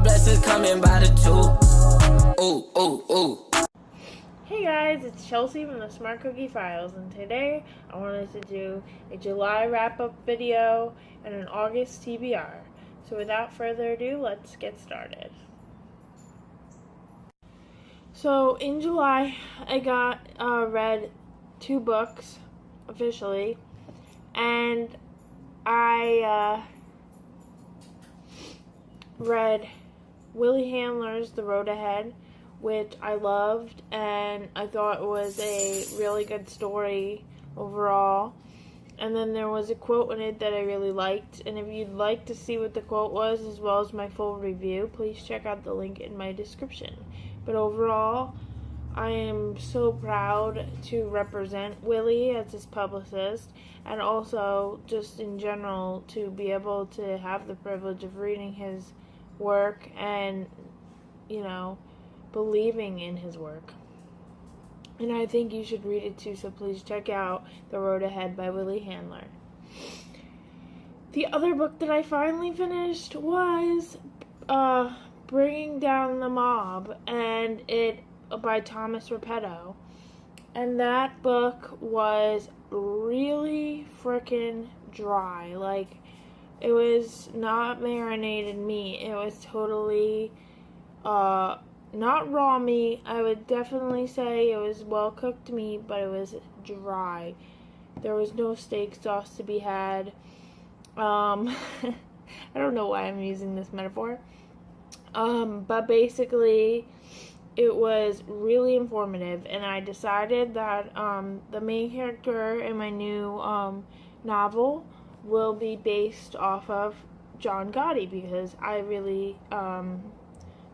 blessings coming by the two. Ooh, ooh, ooh. Hey guys, it's Chelsea from the Smart Cookie Files, and today I wanted to do a July wrap-up video and an August TBR. So without further ado, let's get started. So in July, I got read 2 books officially, and I read Willie Handler's The Road Ahead, which I loved, and I thought was a really good story overall. And then there was a quote in it that I really liked, and if you'd like to see what the quote was as well as my full review, please check out the link in my description. But overall, I am so proud to represent Willie as his publicist, and also just in general to be able to have the privilege of reading his work and, believing in his work. And I think you should read it too, so please check out The Road Ahead by Willie Handler. The other book that I finally finished was Bringing Down the Mob, and it by Thomas Repetto. And that book was really freaking dry. Like, it was not marinated meat. It was totally not raw meat. I would definitely say it was well cooked meat, but it was dry. There was no steak sauce to be had. I don't know why I'm using this metaphor. But basically, it was really informative, and I decided that the main character in my new novel will be based off of John Gotti, because I really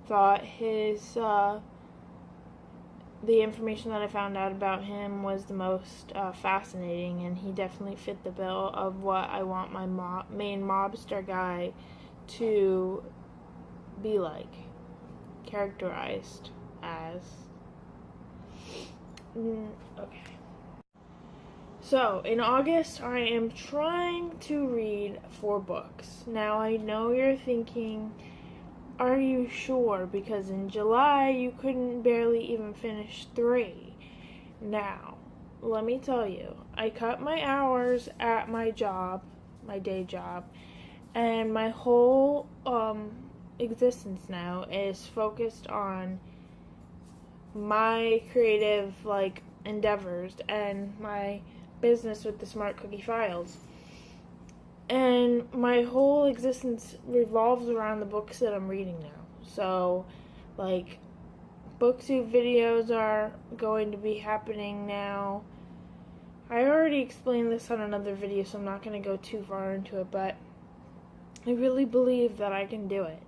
thought his the information that I found out about him was the most fascinating, and he definitely fit the bill of what I want my main mobster guy to be like, characterized as. Okay. So, in August, I am trying to read 4 books. Now, I know you're thinking, are you sure? Because in July, you couldn't barely even finish 3. Now, let me tell you, I cut my hours at my job, my day job, and my whole existence now is focused on my creative, endeavors and my business with the Smart Cookie Files. And my whole existence revolves around the books that I'm reading now. So, booktube videos are going to be happening now. I already explained this on another video, so I'm not going to go too far into it, but I really believe that I can do it.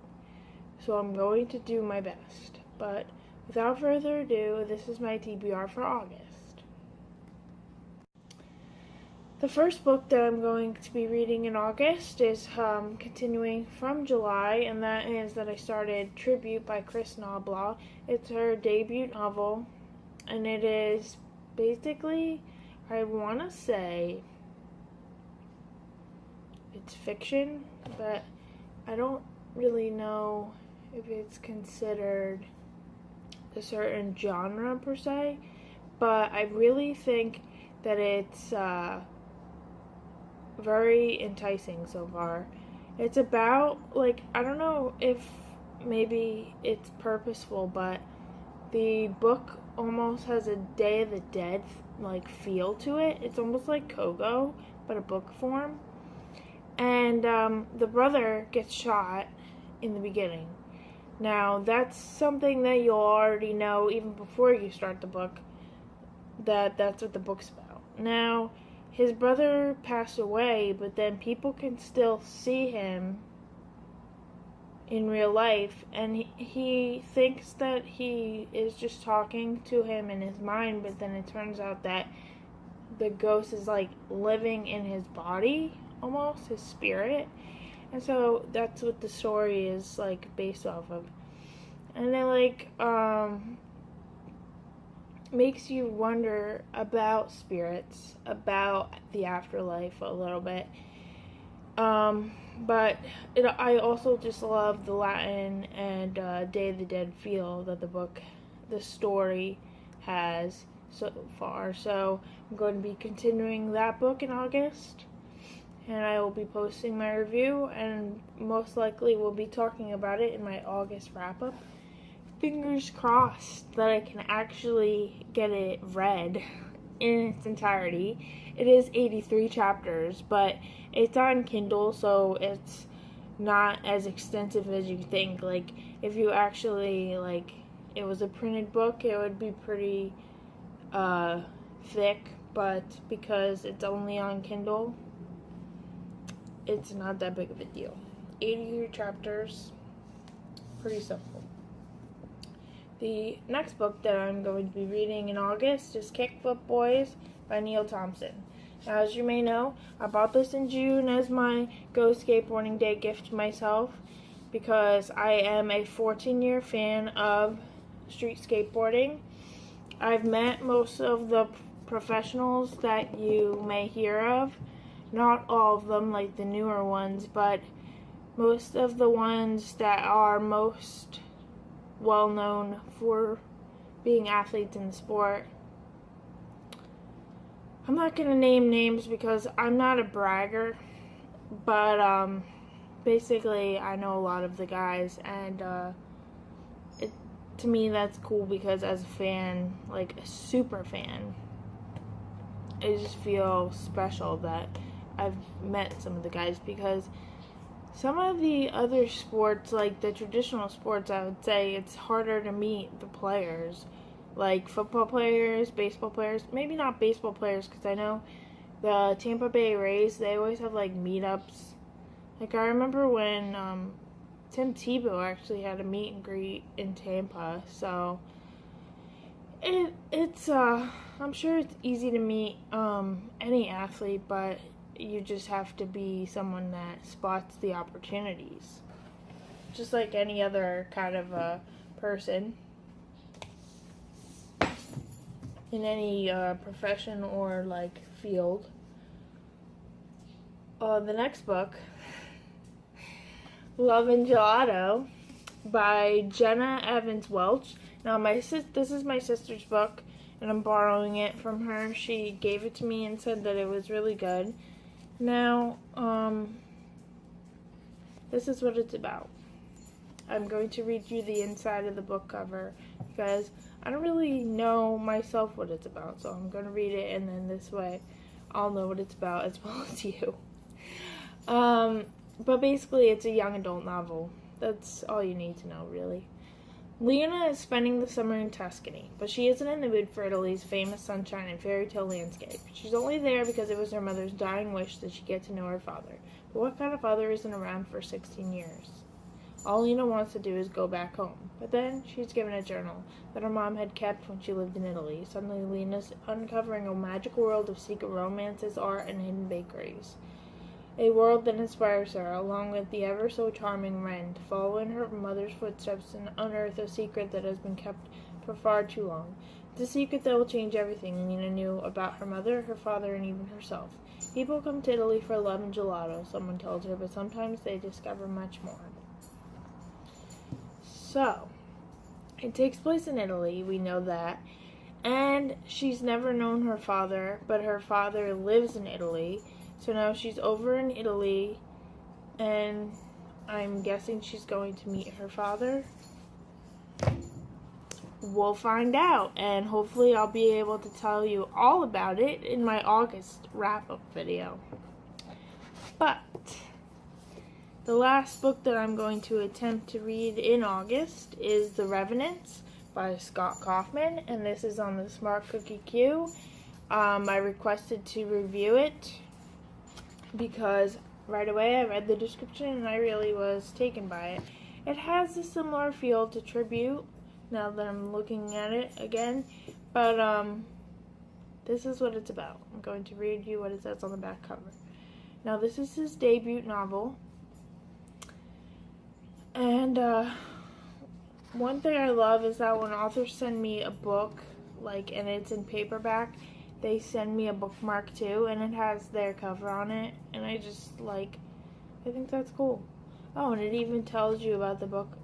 So I'm going to do my best. But without further ado, this is my TBR for August. The first book that I'm going to be reading in August is continuing from July, and that is that I started Tribute by Chris Knobloch. It's her debut novel, and it is basically, I want to say, it's fiction, but I don't really know if it's considered a certain genre per se, but I really think that it's very enticing so far. It's about, I don't know if maybe it's purposeful, but the book almost has a Day of the Dead feel to it. It's almost like Kogo, but a book form. And the brother gets shot in the beginning. Now, that's something that you'll already know even before you start the book, that's what the book's about. Now, his brother passed away, but then people can still see him in real life, and he thinks that he is just talking to him in his mind, but then it turns out that the ghost is living in his body, almost, his spirit. And so that's what the story is based off of. And it makes you wonder about spirits, about the afterlife a little bit. But I also just love the Latin and Day of the Dead feel that the story has so far. So I'm going to be continuing that book in August, and I will be posting my review, and most likely we'll be talking about it in my August wrap-up. Fingers crossed that I can actually get it read in its entirety. It is 83 chapters, but it's on Kindle, so it's not as extensive as you think. Like, if you actually, like, it was a printed book, it would be pretty thick, but because it's only on Kindle, it's not that big of a deal. 83 chapters, pretty simple. The next book that I'm going to be reading in August is Kickflip Boys by Neil Thompson. Now, as you may know, I bought this in June as my Go Skateboarding Day gift to myself because I am a 14-year fan of street skateboarding. I've met most of the professionals that you may hear of. Not all of them, like the newer ones, but most of the ones that are most well known for being athletes in the sport. I'm not going to name names because I'm not a bragger, but basically I know a lot of the guys, and to me that's cool because as a fan, like a super fan, I just feel special that I've met some of the guys, because some of the other sports, like the traditional sports, I would say it's harder to meet the players. Like football players, baseball players, maybe not baseball players, because I know the Tampa Bay Rays, they always have like meetups. Like I remember when Tim Tebow actually had a meet and greet in Tampa, so it's I'm sure it's easy to meet any athlete, but you just have to be someone that spots the opportunities, just like any other kind of person in any profession or like field. The next book, Love and Gelato by Jenna Evans Welch. Now this is my sister's book, and I'm borrowing it from her. She gave it to me and said that it was really good. Now, this is what it's about. I'm going to read you the inside of the book cover because I don't really know myself what it's about, so I'm going to read it, and then this way I'll know what it's about as well as you. But basically it's a young adult novel. That's all you need to know, really. Lena is spending the summer in Tuscany, but she isn't in the mood for Italy's famous sunshine and fairy tale landscape. She's only there because it was her mother's dying wish that she get to know her father. But what kind of father isn't around for 16 years? All Lena wants to do is go back home. But then she's given a journal that her mom had kept when she lived in Italy. Suddenly Lena's uncovering a magical world of secret romances, art, and hidden bakeries. A world that inspires her, along with the ever-so-charming Ren, to follow in her mother's footsteps and unearth a secret that has been kept for far too long. It's a secret that will change everything Lena knew about her mother, her father, and even herself. People come to Italy for love and gelato, someone tells her, but sometimes they discover much more. So, it takes place in Italy, we know that, and she's never known her father, but her father lives in Italy. So now she's over in Italy, and I'm guessing she's going to meet her father. We'll find out, and hopefully I'll be able to tell you all about it in my August wrap-up video. But the last book that I'm going to attempt to read in August is The Revenants by Scott Kaufman, and this is on the Smart Cookie queue. I requested to review it because right away I read the description and I really was taken by it. It has a similar feel to Tribute, now that I'm looking at it again, but this is what it's about. I'm going to read you what it says on the back cover. Now this is his debut novel, and one thing I love is that when authors send me a book, like, and it's in paperback, they send me a bookmark too, and it has their cover on it, and I just, like, I think that's cool. Oh, and it even tells you about the book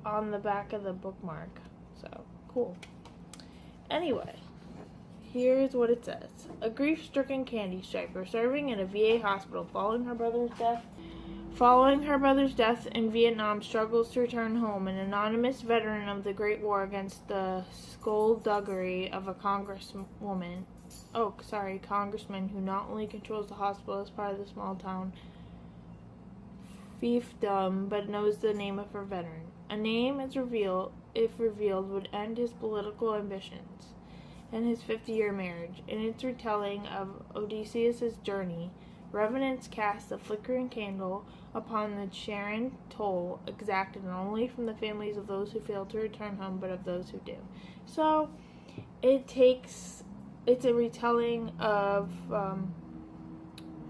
on the back of the bookmark. So, cool. Anyway, here's what it says. A grief-stricken candy striper serving in a VA hospital following her brother's death in Vietnam struggles to return home. An anonymous veteran of the Great War against the skullduggery of a congressman who not only controls the hospital as part of the small town fiefdom, but knows the name of her veteran. A name, if revealed, would end his political ambitions and his 50-year marriage. In its retelling of Odysseus' journey, Revenants cast a flickering candle upon the Charon toll exacted not only from the families of those who fail to return home, but of those who do. So, it's a retelling of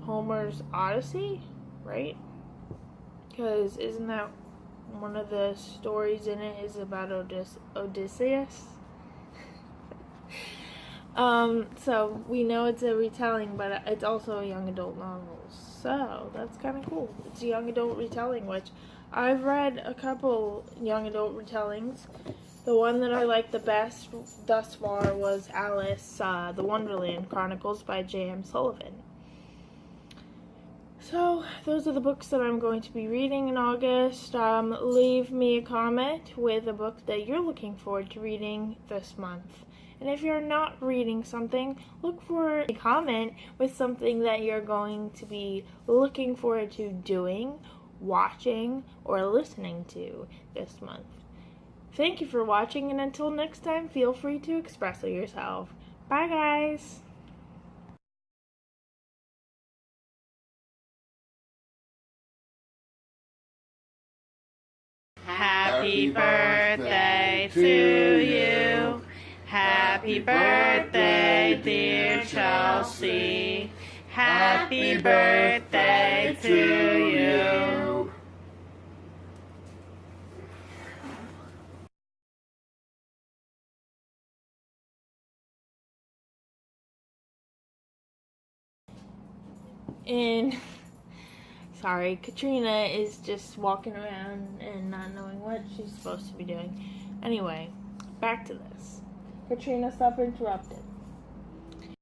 Homer's Odyssey, right? Because isn't that one of the stories in it is about Odysseus? So we know it's a retelling, but it's also a young adult novel. So that's kind of cool. It's a young adult retelling, which I've read a couple young adult retellings. The one that I liked the best thus far was Alice, the Wonderland Chronicles by J.M. Sullivan. So, those are the books that I'm going to be reading in August. Leave me a comment with a book that you're looking forward to reading this month. And if you're not reading something, look for a comment with something that you're going to be looking forward to doing, watching, or listening to this month. Thank you for watching, and until next time, feel free to express yourself. Bye, guys! Happy birthday to you. Happy birthday, dear Chelsea. Happy birthday to you. And sorry, Katrina is just walking around and not knowing what she's supposed to be doing. Anyway, back to this. Katrina, stop interrupting.